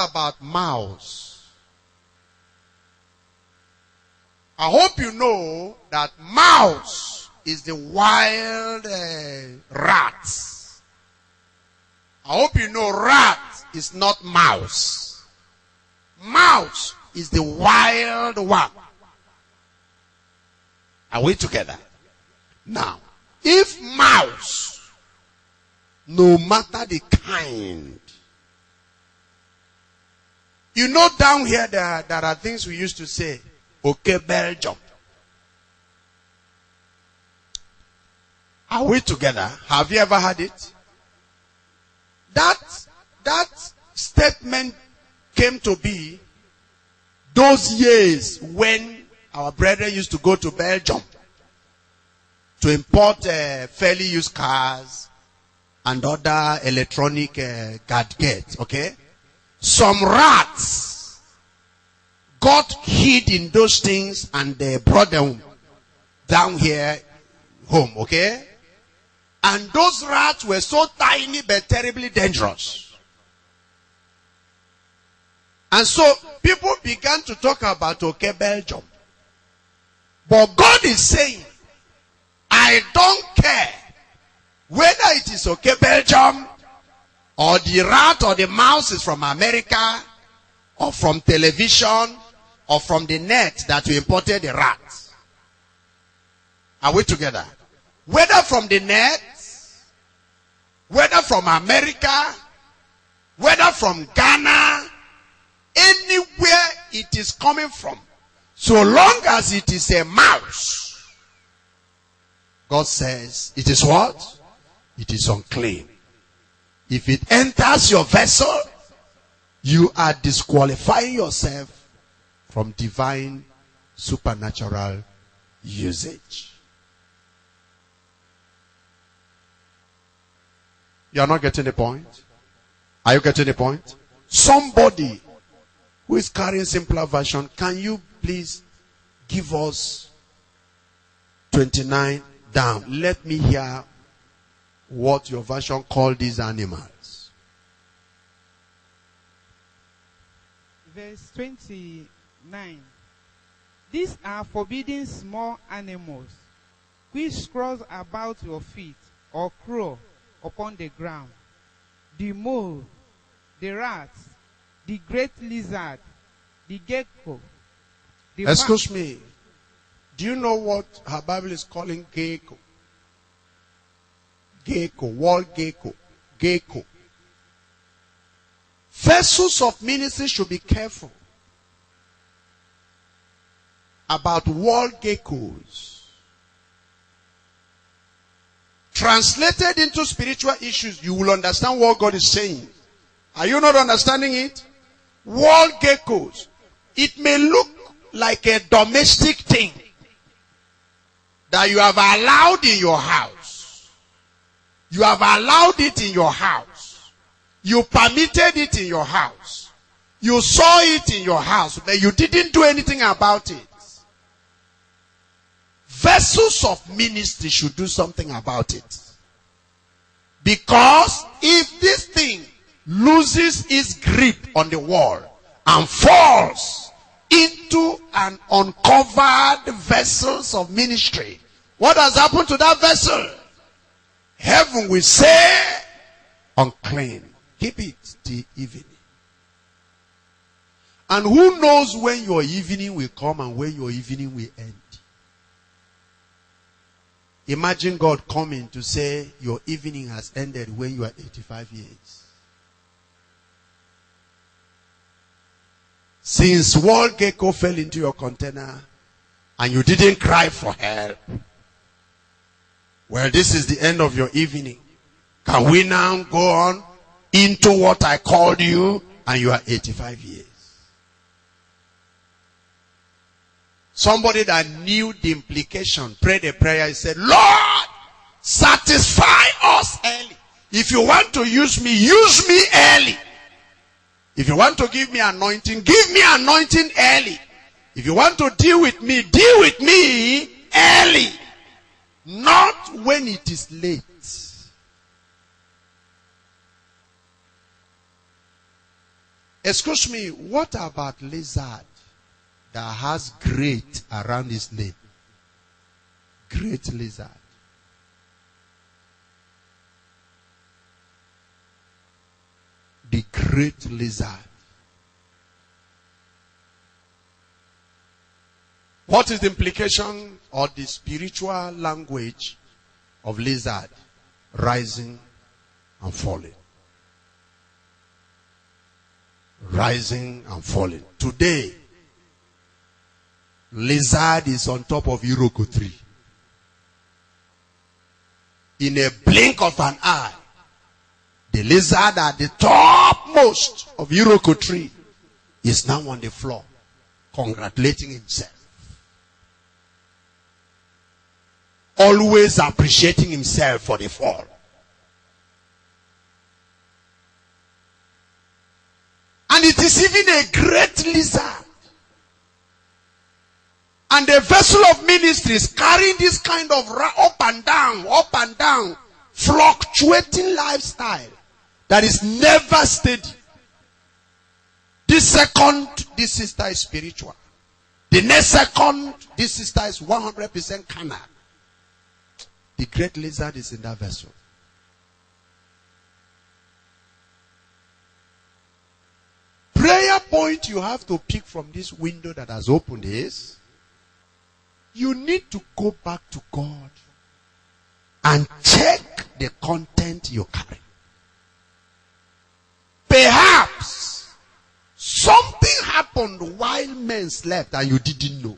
about mouse. I hope you know that mouse is the wild rat. I hope you know rat is not mouse. Mouse is the wild one. Are we together? Now, if mouse, no matter the kind, you know down here there are things we used to say, okay, Belgium. Are we together? Have you ever heard it? That statement came to be those years when our brethren used to go to Belgium to import fairly used cars and other electronic gadgets, okay? Some rats got hid in those things and they brought them down here home, okay? And those rats were so tiny but terribly dangerous. And so people began to talk about okay Belgium. But God is saying, I don't care whether it is okay Belgium or the rat or the mouse is from America or from television or from the net that we imported the rat. Are we together? Whether from the net, whether from America, whether from Ghana, anywhere it is coming from, so long as it is a mouse, God says, it is what? It is unclean. If it enters your vessel, you are disqualifying yourself from divine supernatural usage. You are not getting the point? Are you getting the point? Somebody who is carrying simpler version, can you please give us 29 down? Let me hear what your version called these animals. Verse 29. These are forbidden small animals, which crawls about your feet or crawl upon the ground. The mole, the rat, the great lizard, the gecko. Excuse me. Do you know what her Bible is calling gecko? Gecko, wall gecko, gecko. Vessels of ministry should be careful about wall geckos. Translated into spiritual issues, you will understand what God is saying. Are you not understanding it? Wall geckos. It may look like a domestic thing that you have allowed in your house. You have allowed it in your house. You permitted it in your house. You saw it in your house, but you didn't do anything about it. Vessels of ministry should do something about it. Because if this thing loses its grip on the wall and falls into an uncovered vessels of ministry, what has happened to that vessel? Heaven will say, unclean. Keep it till evening. And who knows when your evening will come and when your evening will end? Imagine God coming to say your evening has ended when you are 85 years. Since wall gecko fell into your container and you didn't cry for help, well, this is the end of your evening. Can we now go on into what I called you and you are 85 years? Somebody that knew the implication prayed a prayer. He said, Lord, satisfy us early. If you want to use me early. If you want to give me anointing, give me anointing early. If you want to deal with me early. Not when it is late. Excuse me, what about lizard that has great around his name? Great lizard. The great lizard. What is the implication or the spiritual language of lizard rising and falling? Rising and falling. Today, lizard is on top of Iroko tree. In a blink of an eye, the lizard at the topmost of Iroko tree is now on the floor, congratulating himself. Always appreciating himself for the fall. And it is even a great lizard. And the vessel of ministry is carrying this kind of up and down, fluctuating lifestyle that is never steady. This second, this sister is spiritual. The next second, this sister is 100% carnal. The great lizard is in that vessel. Prayer point you have to pick from this window that has opened is, you need to go back to God and check the content you carry. Perhaps something happened while men slept and you didn't know.